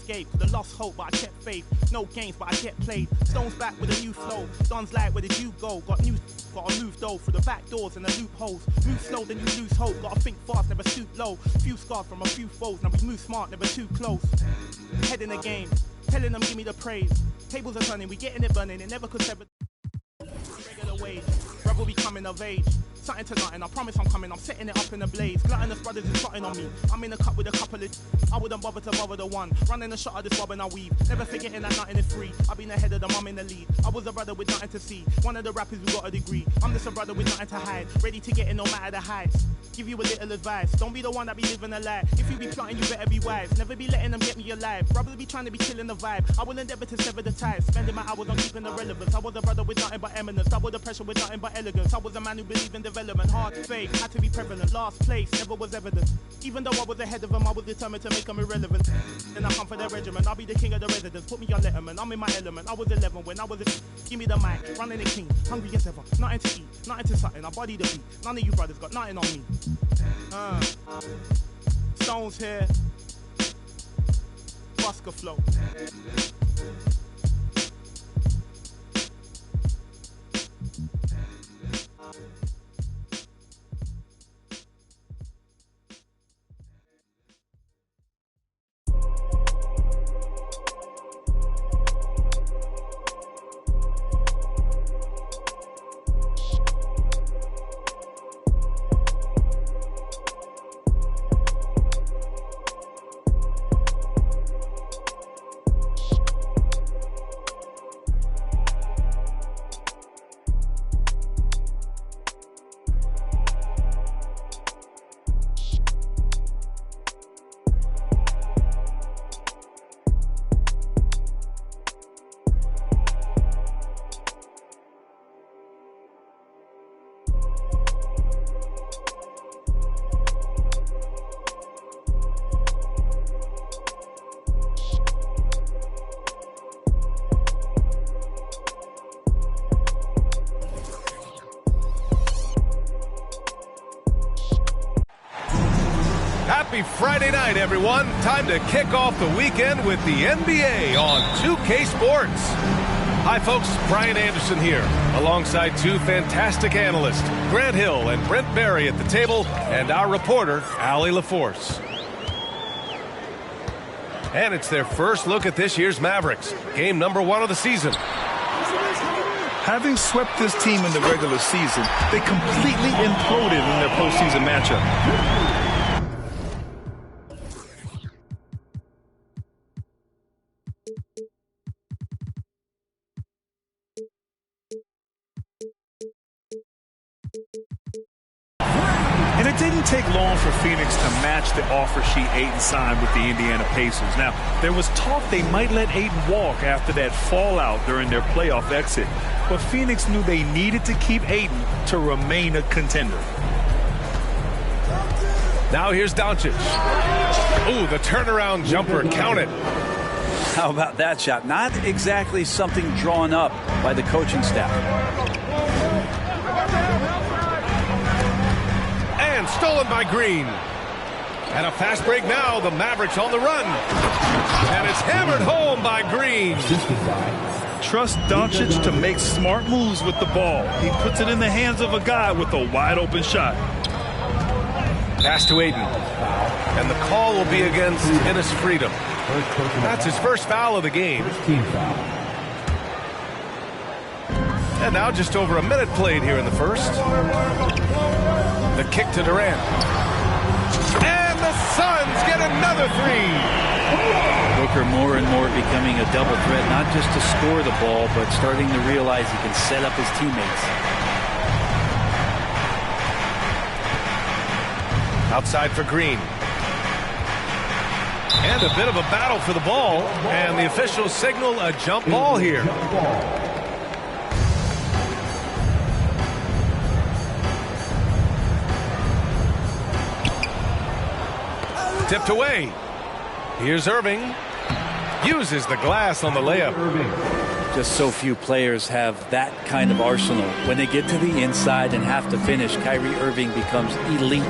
escape. The lost hope, but I kept faith. No games, but I get played. Stones back with a new flow. Don's like, where did you go? Gotta move though through the back doors and the loopholes. Move slow, then you lose hope. Gotta think fast, never stoop low. Few scars from a few foes. Now we move smart, never too close. Head in the game, telling them give me the praise. Tables are turning, we getting it burning. It never could ever regular wage. Brother be coming of age. Something to nothing, I promise I'm coming, I'm setting it up in a blaze. Gluttonous brothers is plotting on me. I'm in a cup with a couple of I wouldn't bother to bother the one. Running a shot of this bob and I weave. Never forgetting that nothing is free. I've been ahead of the mum in the lead. I was a brother with nothing to see. One of the rappers who got a degree. I'm just a brother with nothing to hide. Ready to get in no matter the heights. Give you a little advice. Don't be the one that be living a lie. If you be plotting, you better be wise. Never be letting them get me alive. Brothers be trying to be killing the vibe. I will endeavor to sever the ties. Spending my hours on keeping the relevance. I was a brother with nothing but eminence. Double the pressure with nothing but elegance. I was a man who believed in development. Hard faith. Had to be prevalent, last place, never was evident. Even though I was ahead of them, I was determined to make them irrelevant. Then I come for their regiment, I'll be the king of the residence. Put me on Letterman, I'm in my element. I was 11 when I was a give me the mic, running the king, hungry as ever. Nothing to eat, nothing to something, I body the beat. None of you brothers got nothing on me. Stones here, Busker flow. Happy Friday night, everyone. Time to kick off the weekend with the NBA on 2K Sports. Hi, folks. Brian Anderson here, alongside two fantastic analysts, Grant Hill and Brent Barry at the table, and our reporter, Allie LaForce. And it's their first look at this year's Mavericks, game number 1 of the season. Having swept this team in the regular season, they completely imploded in their postseason matchup. And it didn't take long for Phoenix to match the offer sheet Ayton signed with the Indiana Pacers. Now, there was talk they might let Ayton walk after that fallout during their playoff exit. But Phoenix knew they needed to keep Ayton to remain a contender. Now here's Doncic. Ooh, the turnaround jumper, count it. How about that shot? Not exactly something drawn up by the coaching staff. And stolen by Green. And a fast break now, the Mavericks on the run. And it's hammered home by Green. Trust Doncic to make smart moves with the ball. He puts it in the hands of a guy with a wide open shot. Pass to Ayton. And the call will be against Enes Freedom. That's his first foul of the game. And now just over a minute played here in the first. The kick to Durant. And the Suns get another three. Booker more and more becoming a double threat, not just to score the ball, but starting to realize he can set up his teammates. Outside for Green. And a bit of a battle for the ball. And the officials signal a jump ball here. Tipped away. Here's Irving. Uses the glass on the layup. Just so few players have that kind of arsenal. When they get to the inside and have to finish, Kyrie Irving becomes elite.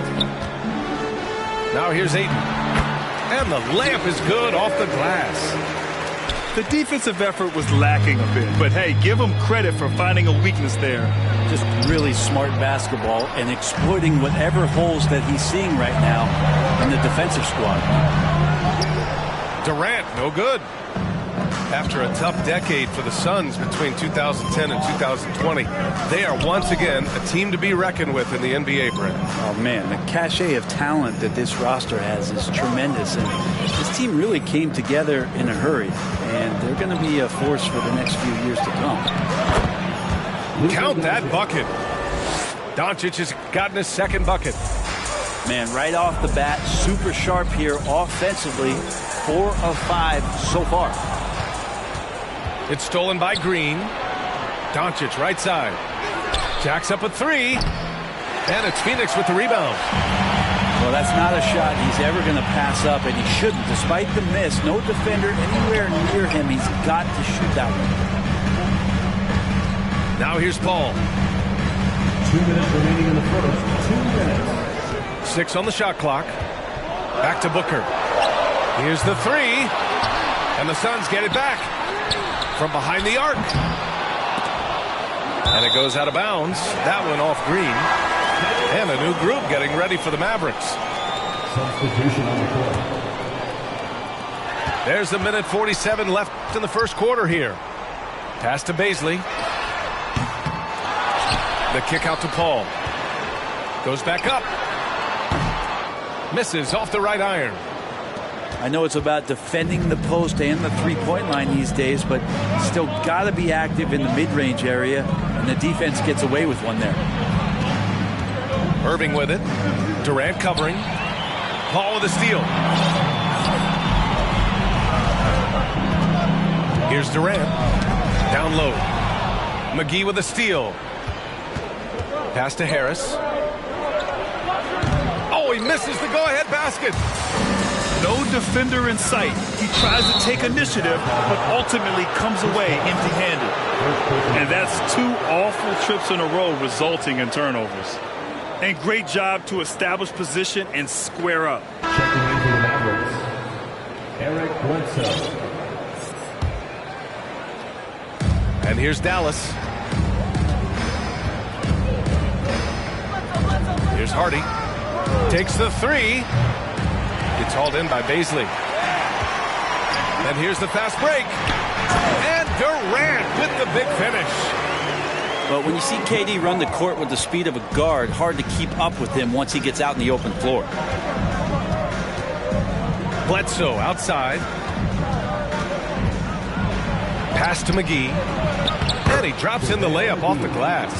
Now here's Ayton. And the layup is good off the glass. The defensive effort was lacking a bit, but hey, give him credit for finding a weakness there. Just really smart basketball and exploiting whatever holes that he's seeing right now in the defensive squad. Durant, no good. After a tough decade for the Suns between 2010 and 2020, they are once again a team to be reckoned with in the NBA, Brent. Oh, man, the cachet of talent that this roster has is tremendous, and this team really came together in a hurry, and they're going to be a force for the next few years to come. Count that bucket. Doncic has gotten his second bucket. Man, right off the bat, super sharp here offensively. 4 of 5 so far. It's stolen by Green. Doncic right side. Jacks up a 3. And it's Phoenix with the rebound. Well, that's not a shot he's ever going to pass up, and he shouldn't. Despite the miss, no defender anywhere near him. He's got to shoot that one. Now here's Paul. 2 minutes remaining in the first. 2 minutes. 6 on the shot clock. Back to Booker. Here's the 3. And the Suns get it back from behind the arc. And it goes out of bounds. That one off Green. And a new group getting ready for the Mavericks. Substitution on the court. There's a minute 47 left in the first quarter here. Pass to Baisley. The kick out to Paul. Goes back up. Misses off the right iron. I know it's about defending the post and the three-point line these days, but still got to be active in the mid-range area, and the defense gets away with one there. Irving with it. Durant covering. Paul with a steal. Here's Durant. Down low. McGee with a steal. Pass to Harris. Oh, he misses the go-ahead basket. No defender in sight. He tries to take initiative, but ultimately comes away empty-handed. And that's 2 awful trips in a row resulting in turnovers. And great job to establish position and square up. Checking into the Mavericks, Eric Bledsoe. And here's Dallas. Here's Hardy. Takes the 3. Gets hauled in by Baisley. And here's the fast break. And Durant with the big finish. But when you see KD run the court with the speed of a guard, hard to keep up with him once he gets out in the open floor. Bledsoe outside. Pass to McGee. And he drops in the layup off the glass.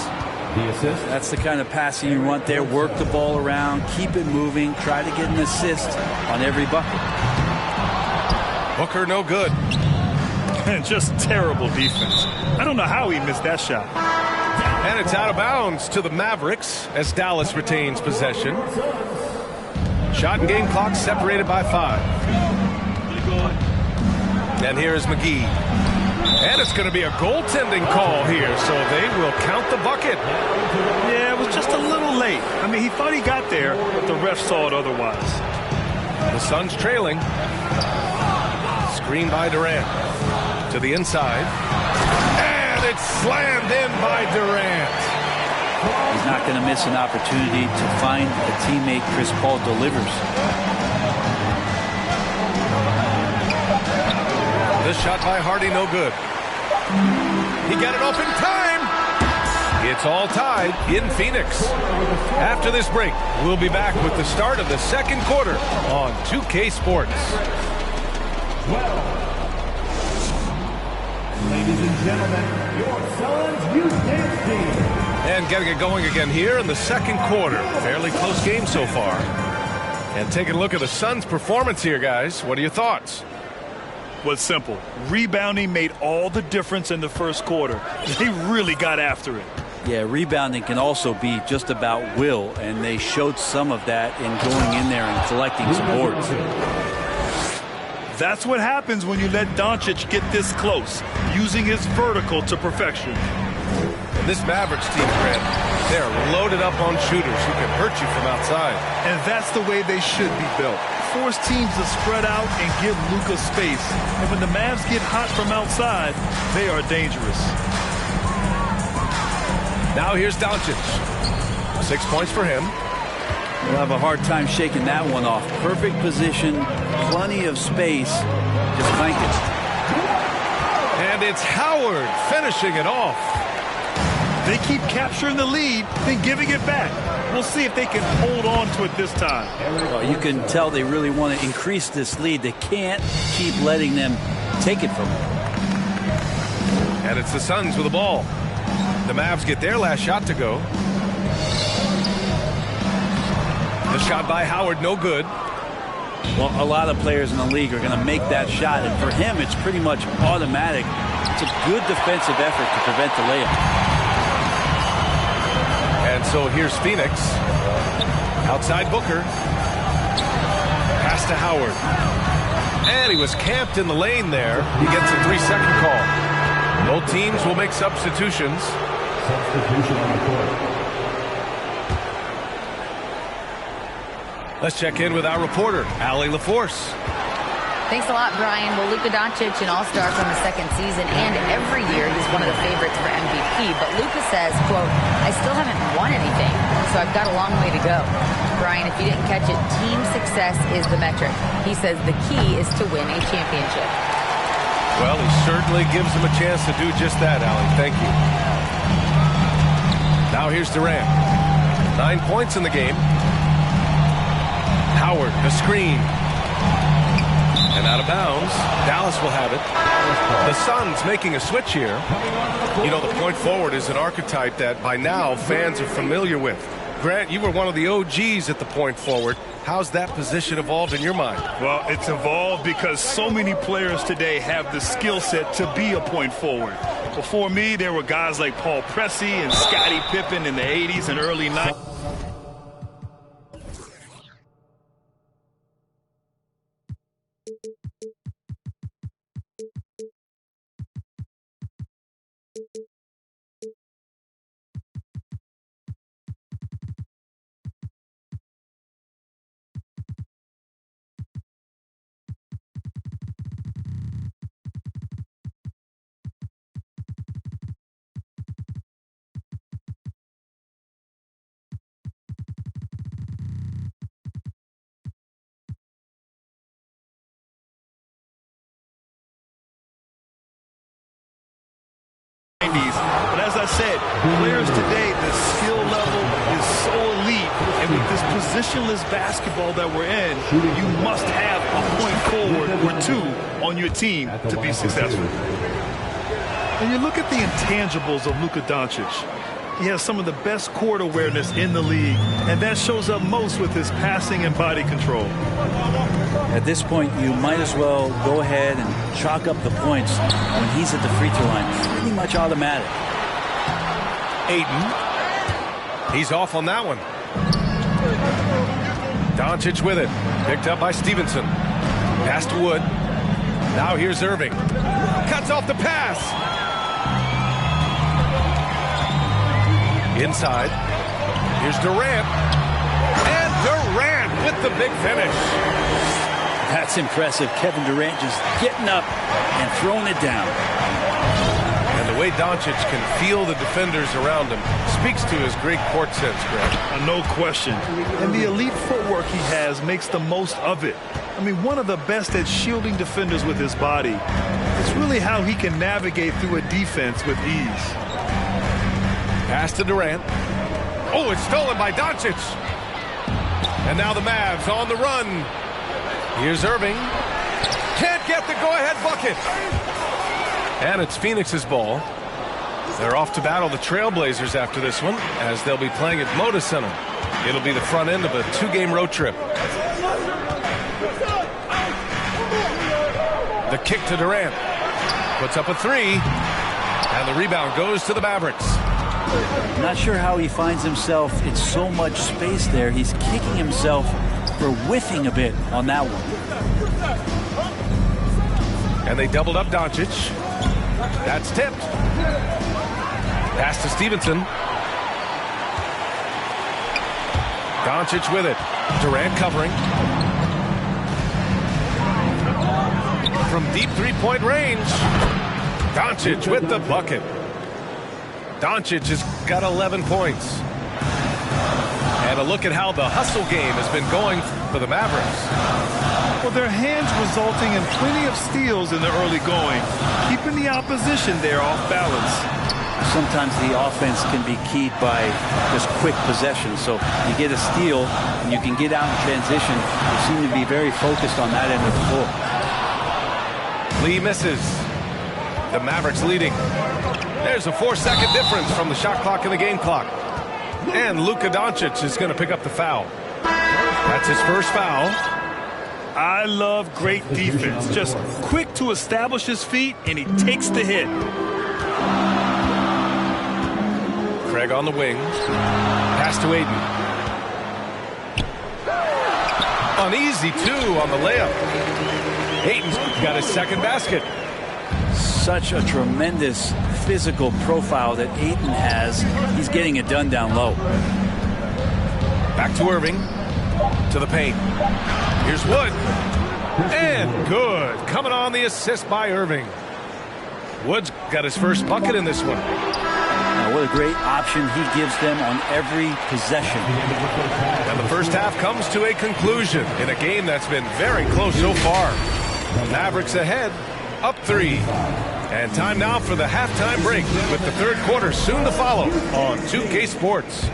The assist. That's the kind of passing you want there. Work the ball around, keep it moving, try to get an assist on every bucket. Booker no good. And just terrible defense. I don't know how he missed that shot. And it's out of bounds to the Mavericks as Dallas retains possession. Shot and game clock separated by 5. And here's McGee. And it's going to be a goaltending call here, so they will count the bucket. Yeah, it was just a little late. I mean, he thought he got there, but the ref saw it otherwise. The Suns trailing. Screen by Durant. To the inside. And it's slammed in by Durant. He's not going to miss an opportunity to find a teammate. Chris Paul delivers. This shot by Hardy, no good. He got it off in time. It's all tied in Phoenix. After this break, we'll be back with the start of the second quarter on 2K Sports. Ladies and gentlemen, your Suns Youth Dance Team. And getting it going again here in the second quarter. Fairly close game so far. And taking a look at the Suns' performance here, guys. What are your thoughts? Was simple. Rebounding made all the difference in the first quarter. They really got after it. Yeah, rebounding can also be just about will, and they showed some of that in going in there and collecting some boards. That's what happens when you let Doncic get this close, using his vertical to perfection. And this Mavericks team, Grant, they're loaded up on shooters who can hurt you from outside. And that's the way they should be built. force teams to spread out and give Luka space. And when the Mavs get hot from outside, they are dangerous. Now here's Doncic. 6 points for him. We'll have a hard time shaking that one off. Perfect position, plenty of space. Just crank it. And it's Howard finishing it off. They keep capturing the lead, then giving it back. We'll see if they can hold on to it this time. Well, you can tell they really want to increase this lead. They can't keep letting them take it from them. And it's the Suns with the ball. The Mavs get their last shot to go. The shot by Howard, no good. Well, a lot of players in the league are going to make that shot, and for him, it's pretty much automatic. It's a good defensive effort to prevent the layup. And so here's Phoenix. Outside Booker. Pass to Howard. And he was camped in the lane there. He gets a 3-second call. Both teams will make substitutions. Substitution on the court. Let's check in with our reporter, Allie LaForce. Thanks a lot, Brian. Well, Luka Doncic, an all-star from the second season, and every year he's one of the favorites for MVP. But Luka says, quote, I still haven't won anything, so I've got a long way to go. Brian, if you didn't catch it, team success is the metric. He says the key is to win a championship. Well, he certainly gives him a chance to do just that, Allie. Thank you. Now here's Durant. 9 points in the game. Howard, the screen. And out of bounds. Dallas will have it. The Suns making a switch here. You know, the point forward is an archetype that by now fans are familiar with. Grant, you were one of the OGs at the point forward. How's that position evolved in your mind? Well, it's evolved because so many players today have the skill set to be a point forward. Before me, there were guys like Paul Pressey and Scottie Pippen in the 80s and early 90s. But as I said, players today, the skill level is so elite. And with this positionless basketball that we're in, you must have a point forward or two on your team to be successful. And you look at the intangibles of Luka Doncic. He has some of the best court awareness in the league, and that shows up most with his passing and body control. At this point, you might as well go ahead and chalk up the points when he's at the free throw line. It's pretty much automatic. Ayton. He's off on that one. Doncic with it. Picked up by Stevenson. Pass to Wood. Now here's Irving. Cuts off the pass. Inside. Here's Durant. And Durant with the big finish. That's impressive. Kevin Durant just getting up and throwing it down. And the way Doncic can feel the defenders around him speaks to his great court sense, Greg. No question. And the elite footwork he has makes the most of it. I mean, one of the best at shielding defenders with his body. It's really how he can navigate through a defense with ease. Pass to Durant. Oh, it's stolen by Doncic. And now the Mavs on the run. Here's Irving. Can't get the go-ahead bucket. And it's Phoenix's ball. They're off to battle the Trailblazers after this one, as they'll be playing at Moda Center. It'll be the front end of a 2-game road trip. The kick to Durant. Puts up a 3. And the rebound goes to the Mavericks. Not sure how he finds himself in so much space there. He's kicking himself for whiffing a bit on that one. And they doubled up Doncic. That's tipped. Pass to Stevenson. Doncic with it. Durant covering. from deep three-point range. Doncic with the bucket. Doncic has got 11 points. And a look at how the hustle game has been going for the Mavericks. Well, their hands resulting in plenty of steals in the early going, keeping the opposition there off balance. Sometimes the offense can be keyed by just quick possession. So you get a steal and you can get out in transition. They seem to be very focused on that end of the floor. Lee misses. The Mavericks leading. There's a 4-second difference from the shot clock and the game clock. And Luka Doncic is going to pick up the foul. That's his first foul. I love great defense. Just quick to establish his feet, and he takes the hit. Craig on the wing. Pass to Ayton. Uneasy, too, on the layup. Ayton's got his second basket. Such a tremendous physical profile that Ayton has. He's getting it done down low. Back to Irving. To the paint. Here's Wood. And good. Coming on the assist by Irving. Wood's got his first bucket in this one. What a great option he gives them on every possession. And the first half comes to a conclusion in a game that's been very close so far. The Mavericks ahead, up 3. And time now for the halftime break with the third quarter soon to follow on 2K Sports.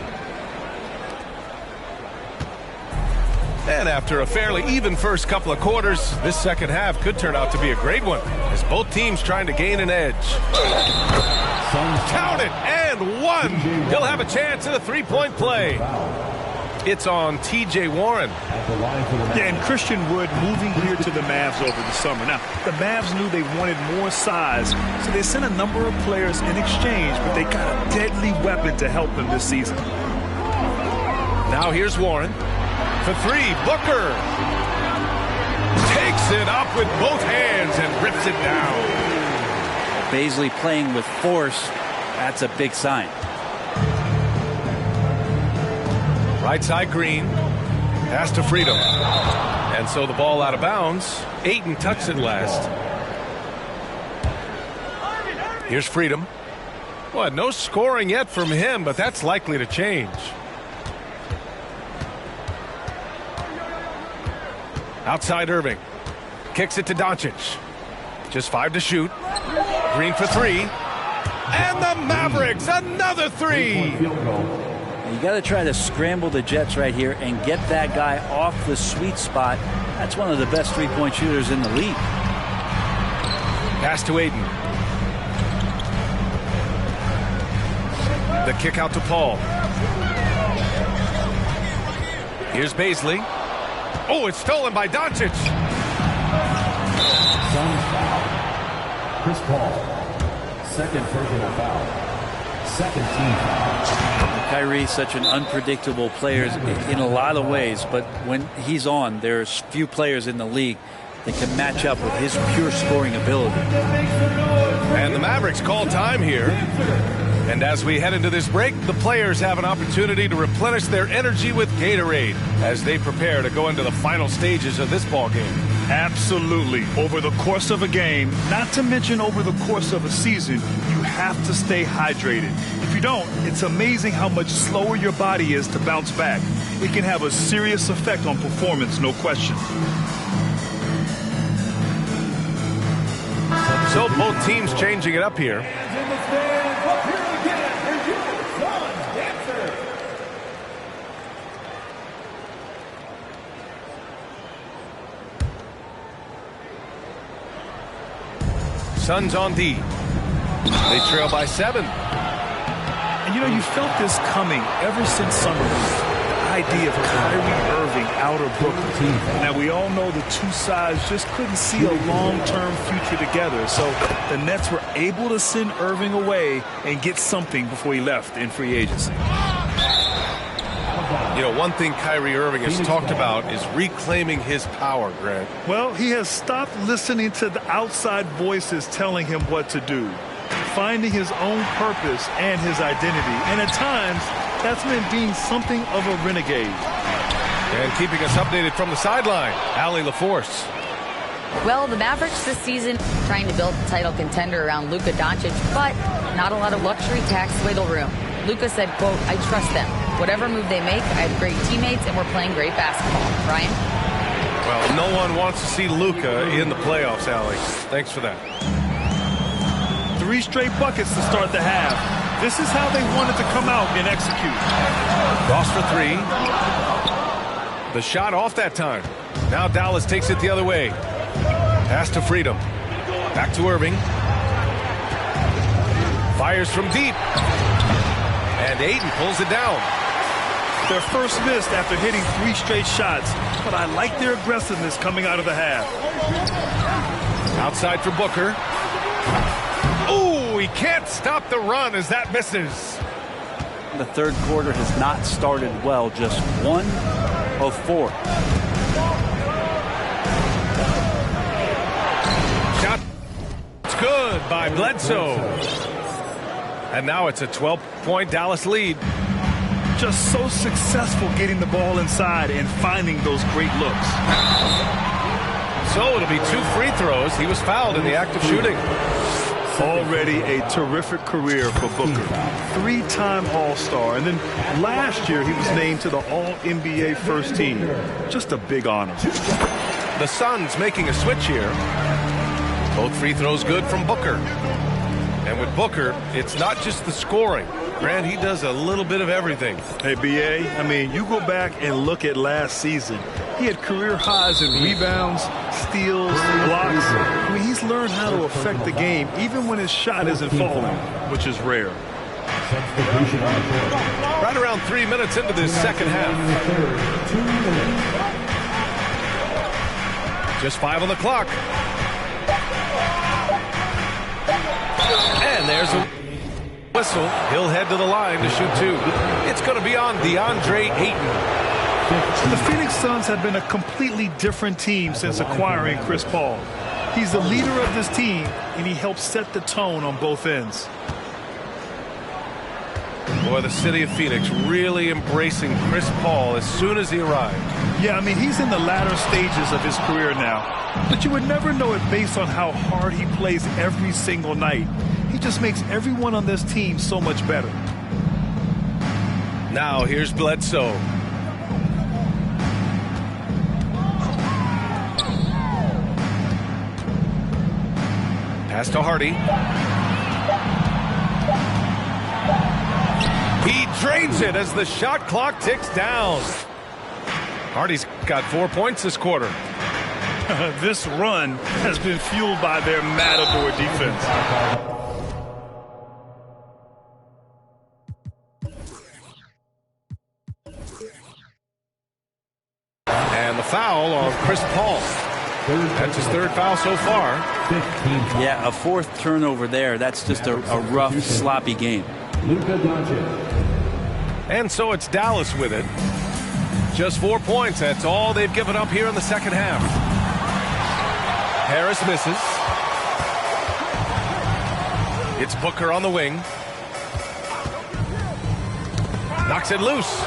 And after a fairly even first couple of quarters, this second half could turn out to be a great one as both teams trying to gain an edge. Count it, and one. He'll have a chance at a three-point play. It's on T.J. Warren. Yeah, and Christian Wood moving here to the Mavs over the summer. Now, the Mavs knew they wanted more size, so they sent a number of players in exchange, but they got a deadly weapon to help them this season. Now here's Warren. For 3, Booker. Takes it up with both hands and rips it down. Baisley playing with force. That's a big sign. Right side Green. Pass to Freedom. And so the ball out of bounds. Ayton touched it last. Here's Freedom. Well, no scoring yet from him, but that's likely to change. Outside Irving. Kicks it to Doncic. Just 5 to shoot. Green for 3. And the Mavericks, another 3. You got to try to scramble the Jets right here and get that guy off the sweet spot. That's one of the best three-point shooters in the league. Pass to Ayton. The kick out to Paul. Here's Baisley. Oh, it's stolen by Doncic. Chris Paul, second personal foul. Second team foul. Kyrie, such an unpredictable player in a lot of ways, but when he's on, there's few players in the league that can match up with his pure scoring ability. And the Mavericks call time here. And as we head into this break, the players have an opportunity to replenish their energy with Gatorade as they prepare to go into the final stages of this ball game. Absolutely. Over the course of a game, not to mention over the course of a season, you have to stay hydrated. If you don't, it's amazing how much slower your body is to bounce back. It can have a serious effect on performance, no question. So both teams changing it up here. Suns on D. They trail by 7. And you know, you felt this coming ever since summer league. The idea of Kyrie Irving out of Brooklyn. Now, we all know the two sides just couldn't see a long-term future together. So the Nets were able to send Irving away and get something before he left in free agency. You know, one thing Kyrie Irving has talked about is reclaiming his power, Greg. Well, he has stopped listening to the outside voices telling him what to do, finding his own purpose and his identity. And at times, that's meant being something of a renegade. And keeping us updated from the sideline, Allie LaForce. Well, the Mavericks this season trying to build a title contender around Luka Doncic, but not a lot of luxury tax wiggle room. Luka said, quote, I trust them. Whatever move they make, I have great teammates and we're playing great basketball. Ryan? Well, no one wants to see Luka in the playoffs, Allie. Thanks for that. 3 straight buckets to start the half. This is how they wanted to come out and execute. Ross for 3. The shot off that time. Now Dallas takes it the other way. Pass to Freedom. Back to Irving. Fires from deep. And Ayton pulls it down. Their first miss after hitting 3 straight shots, but I like their aggressiveness coming out of the half. Outside for Booker. Ooh, he can't stop the run as that misses. The third quarter has not started well, just 1 of 4. Shot. It's good by Bledsoe. And now it's a 12-point Dallas lead. Just so successful getting the ball inside and finding those great looks. So it'll be 2 free throws. He was fouled in the act of shooting. Already a terrific career for Booker. 3-time All-Star. And then last year he was named to the All-NBA first team. Just a big honor. The Suns making a switch here. Both free throws good from Booker. And with Booker, it's not just the scoring. Grant, he does a little bit of everything. Hey, B.A., I mean, you go back and look at last season. He had career highs in rebounds, steals, blocks. I mean, he's learned how to affect the game, even when his shot isn't falling, which is rare. Right around 3 minutes into this second half. Just 5 on the clock. And there's a whistle. He'll head to the line to shoot 2. It's going to be on DeAndre Ayton. The Phoenix Suns have been a completely different team since acquiring Chris Paul. He's the leader of this team, and he helps set the tone on both ends. Boy, the city of Phoenix really embracing Chris Paul as soon as he arrived. Yeah, I mean, he's in the latter stages of his career now. But you would never know it based on how hard he plays every single night. He just makes everyone on this team so much better. Now here's Bledsoe. Pass to Hardy. He drains it as the shot clock ticks down. Hardy's got 4 points this quarter. This run has been fueled by their matador defense. And the foul on Chris Paul. That's his 3rd foul so far. Yeah, a 4th turnover there. That's just a rough, sloppy game. And so it's Dallas with it. Just 4 points. That's all they've given up here in the second half. Harris misses. It's Booker on the wing. Knocks it loose.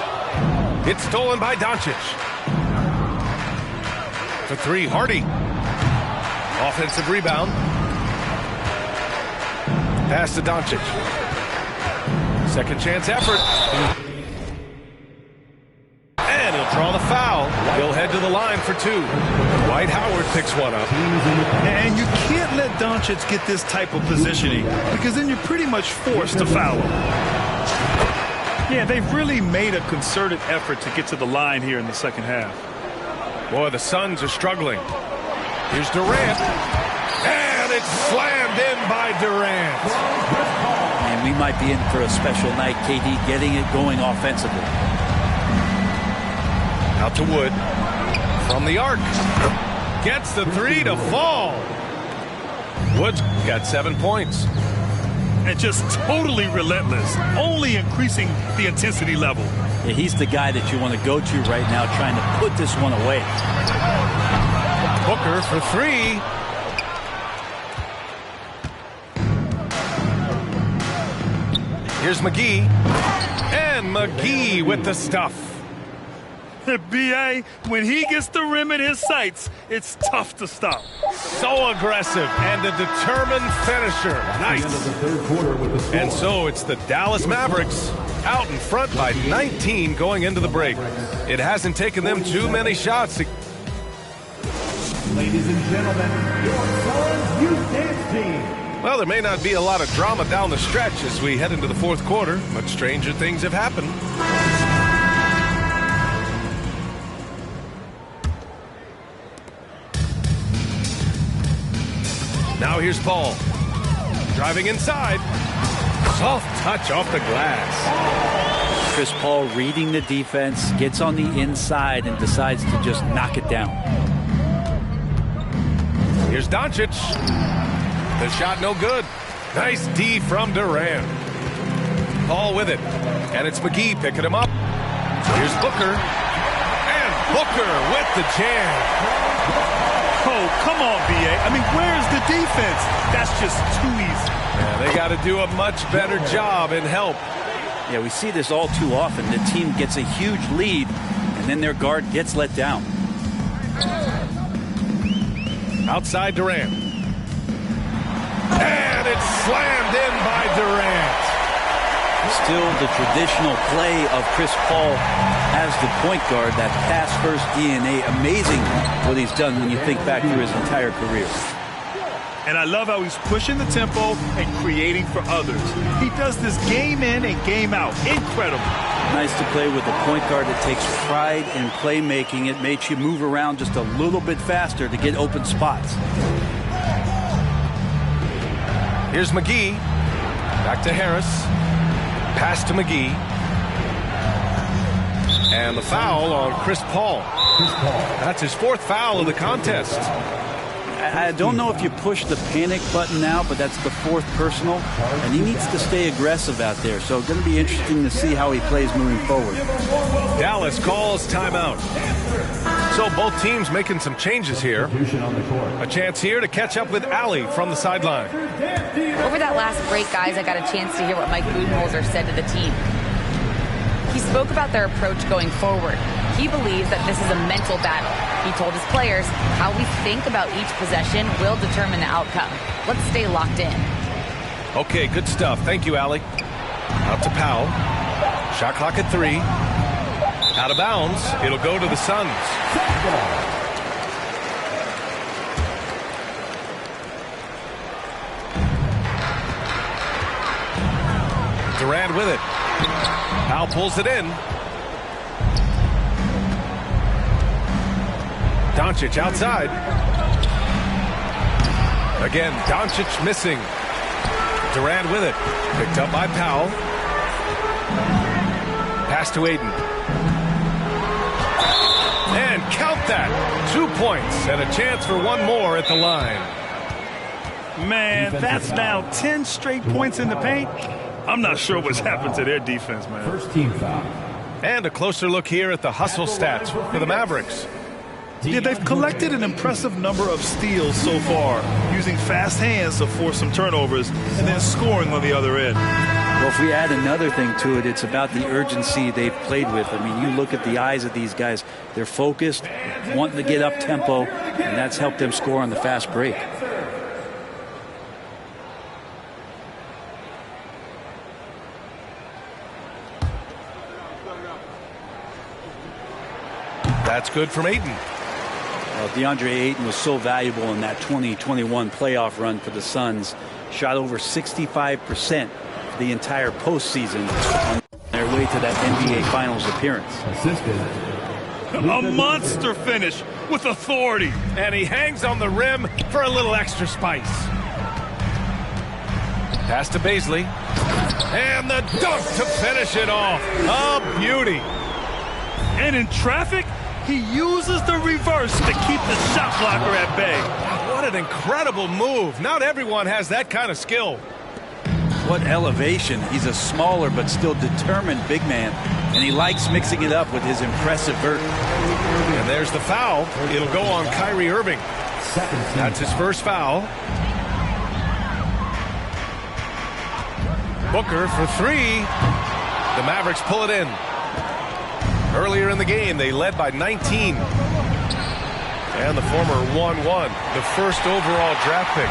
It's stolen by Doncic. For 3, Hardy. Offensive rebound. Pass to Doncic. Second chance effort. And he'll draw the foul. He'll head to the line for 2. Dwight Howard picks one up. And you can't let Doncic get this type of positioning because then you're pretty much forced to foul him. Yeah, they've really made a concerted effort to get to the line here in the second half. Boy, the Suns are struggling. Here's Durant. And it's slammed in by Durant. And we might be in for a special night, KD getting it going offensively. Out to Wood. From the arc. Gets the 3 to fall. Wood's got 7 points. And just totally relentless, only increasing the intensity level. Yeah, he's the guy that you want to go to right now, trying to put this one away. Booker for 3. Here's McGee. And McGee with the stuff. B.A., when he gets the rim in his sights, it's tough to stop. So aggressive and a determined finisher. Nice. And so it's the Dallas Mavericks out in front by 19 going into the break. It hasn't taken them too many shots to... Ladies and gentlemen, your Suns Youth Dance Team. Well, there may not be a lot of drama down the stretch as we head into the fourth quarter, but stranger things have happened. Now here's Paul. Driving inside. Soft touch off the glass. Chris Paul reading the defense, gets on the inside and decides to just knock it down. Here's Doncic. The shot no good. Nice D from Durant. Paul with it. And it's McGee picking him up. Here's Booker. And Booker with the jam. Oh, come on, B.A. I mean, where's the defense? That's just too easy. Yeah, they got to do a much better job in help. Yeah, we see this all too often. The team gets a huge lead, and then their guard gets let down. Outside Durant. And it's slammed in by Durant. Still the traditional play of Chris Paul as the point guard, that pass-first DNA. Amazing what he's done when you think back through his entire career. And I love how he's pushing the tempo and creating for others. He does this game in and game out. Incredible. Nice to play with a point guard that takes pride in playmaking. It makes you move around just a little bit faster to get open spots. Here's McGee. Back to Harris. Pass to McGee. And the foul on Chris Paul. That's his fourth foul of the contest. I don't know if you push the panic button now, but that's the fourth personal, and he needs to stay aggressive out there. So it's going to be interesting to see how he plays moving forward. Dallas calls timeout. So both teams making some changes here. A chance here to catch up with Allie from the sideline. Over that last break, guys, I got a chance to hear what Mike Budenholzer said to the team. He spoke about their approach going forward. He believes that this is a mental battle. He told his players how we think about each possession will determine the outcome. Let's stay locked in. Okay, good stuff. Thank you, Allie. Out to Powell. Shot clock at 3. Out of bounds. It'll go to the Suns. Durant with it. Powell pulls it in. Doncic outside. Again, Doncic missing. Durant with it. Picked up by Powell. Pass to Aiden. And count that. 2 points and a chance for one more at the line. Man, that's now 10 straight points in the paint. I'm not sure what's happened to their defense, man. First team foul. And a closer look here at the hustle stats for the Mavericks. Yeah, they've collected an impressive number of steals so far, using fast hands to force some turnovers and then scoring on the other end. Well, if we add another thing to it, it's about the urgency they've played with. I mean, you look at the eyes of these guys. They're focused, wanting to get up tempo, and that's helped them score on the fast break. That's good from Ayton. Well, DeAndre Ayton was so valuable in that 2021 playoff run for the Suns. Shot over 65% for the entire postseason on their way to that NBA Finals appearance. Assisted. A monster finish with authority. And he hangs on the rim for a little extra spice. Pass to Baisley. And the dunk to finish it off. A beauty. And in traffic, he uses the reverse to keep the shot blocker at bay. What an incredible move. Not everyone has that kind of skill. What elevation. He's a smaller but still determined big man, and he likes mixing it up with his impressive vert. And there's the foul. It'll go on Kyrie Irving. That's his first foul. Booker for 3. The Mavericks pull it in. Earlier in the game, they led by 19. And the former 1-1, the first overall draft pick.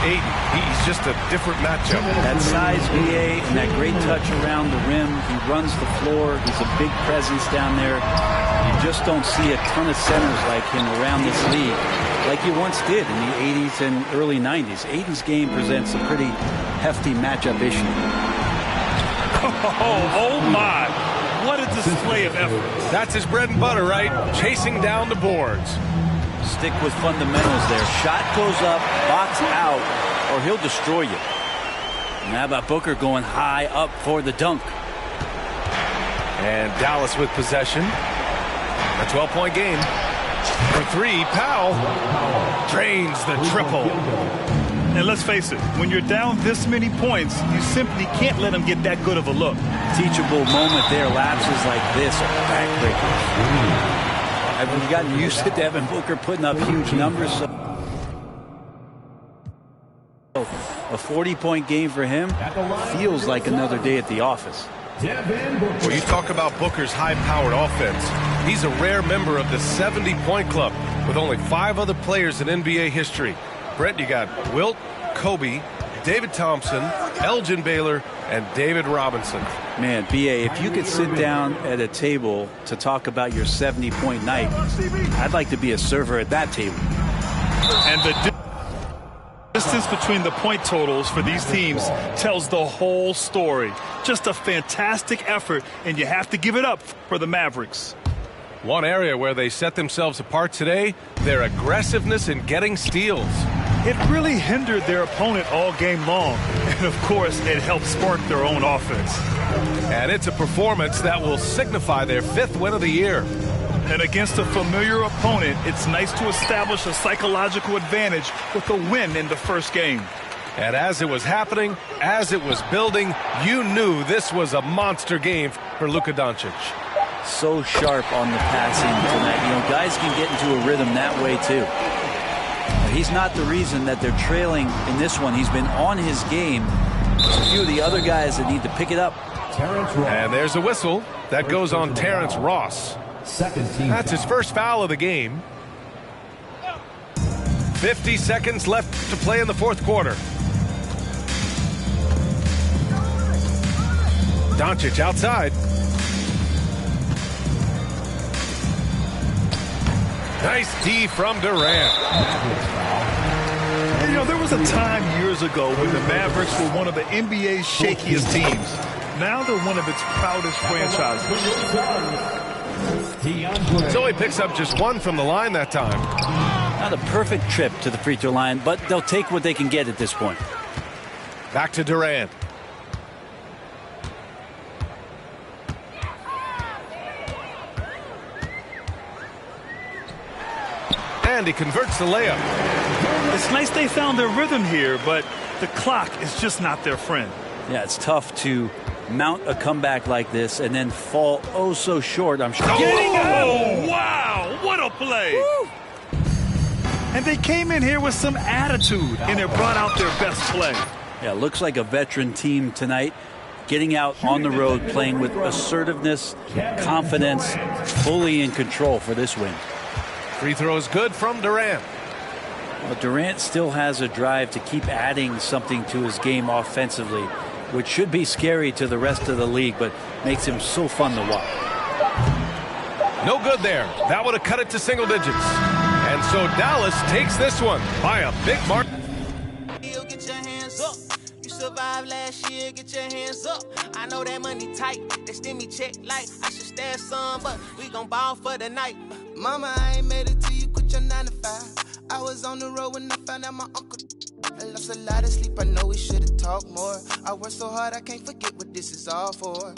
Ayton, he's just a different matchup. That size, VA, and that great touch around the rim. He runs the floor. He's a big presence down there. You just don't see a ton of centers like him around this league like you once did in the 80s and early 90s. Ayton's game presents a pretty hefty matchup issue. Oh my. What a display of effort. That's his bread and butter, right? Chasing down the boards. Stick with fundamentals there. Shot goes up, box out, or he'll destroy you. And how about Booker going high up for the dunk? And Dallas with possession. A 12-point game. For three, Powell drains the triple. And let's face it, when you're down this many points, you simply can't let them get that good of a look. Teachable moment there. Lapses like this are backbreakers. I've gotten used to Devin Booker putting up huge numbers. So a 40-point game for him feels like another day at the office. Well, you talk about Booker's high-powered offense. He's a rare member of the 70-point club with only 5 other players in NBA history. Brent, you got Wilt, Kobe, David Thompson, Elgin Baylor, and David Robinson. Man, B.A., if you could sit down at a table to talk about your 70-point night, I'd like to be a server at that table. And the distance between the point totals for these teams tells the whole story. Just a fantastic effort, and you have to give it up for the Mavericks. One area where they set themselves apart today, their aggressiveness in getting steals. It really hindered their opponent all game long. And, of course, it helped spark their own offense. And it's a performance that will signify their 5th win of the year. And against a familiar opponent, it's nice to establish a psychological advantage with a win in the first game. And as it was happening, as it was building, you knew this was a monster game for Luka Doncic. So sharp on the passing tonight. You know, guys can get into a rhythm that way, too. He's not the reason that they're trailing in this one. He's been on his game. There's a few of the other guys that need to pick it up. And there's a whistle that goes on Terrence Ross. That's his first foul of the game. 50 seconds left to play in the 4th quarter. Doncic outside. Nice D from Durant. And, you know, there was a time years ago when the Mavericks were one of the NBA's shakiest teams. Now they're one of its proudest franchises. So he picks up just 1 from the line that time. Not a perfect trip to the free throw line, but they'll take what they can get at this point. Back to Durant. And he converts the layup. It's nice they found their rhythm here, but the clock is just not their friend. Yeah, it's tough to mount a comeback like this and then fall oh so short. I'm sure. Oh, wow. What a play. Woo. And they came in here with some attitude, and it brought out their best play. Yeah, looks like a veteran team tonight. Getting out on the road, playing with assertiveness, confidence, fully in control for this win. Free throw is good from Durant. Well, Durant still has a drive to keep adding something to his game offensively, which should be scary to the rest of the league, but makes him so fun to watch. No good there. That would have cut it to single digits. And so Dallas takes this one by a big margin. Get your hands up. You survived last year, get your hands up. I know that money tight, they stimmy check like I should stash some, but we gon' ball for the night. Mama, I ain't made it till you quit your 9 to 5. I was on the road when I found out my uncle. I lost a lot of sleep, I know we should've talked more. I worked so hard, I can't forget what this is all for.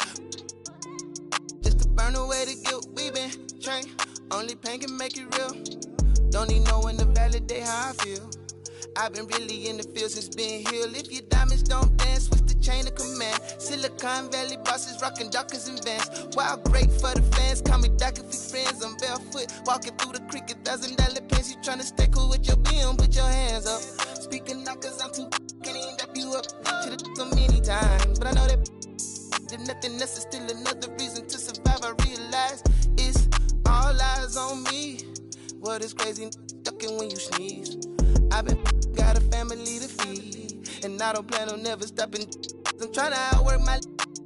Just to burn away the guilt, we been trained. Only pain can make it real. Don't need no one to validate how I feel. I've been really in the field since being healed. If your diamonds don't dance, switch the chain of command. Silicon Valley bosses rocking Dockers and Vans. Wild great for the fans, call me Doc if we friends. I'm barefoot, walking through the creek, $1,000 pants. You tryna stay cool with your BM, put your hands up. Speaking out cause I'm too can't even wrap you up. Should've so many times, but I know that there's nothing else is still another reason to survive. I realize but it's crazy ducking when you sneeze. I've been got a family to feed, and I don't plan on never stopping. I'm trying to outwork my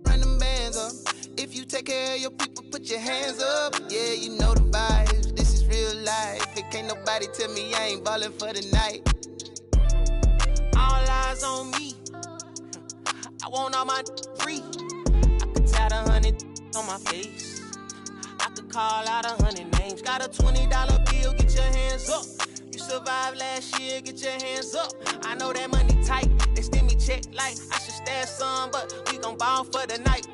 run them bands up. If you take care of your people, put your hands up. Yeah, you know the vibes. This is real life. It can't nobody tell me I ain't ballin' for the night. All eyes on me. I want all my free. I could tat 100 on my face. I could call out 100 names. Got a $20 bill, get your hands up. You survived last year, get your hands up. I know that money tight, they send me check like I should stash some, but we gon' ball for the night.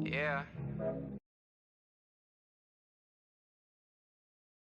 Yeah.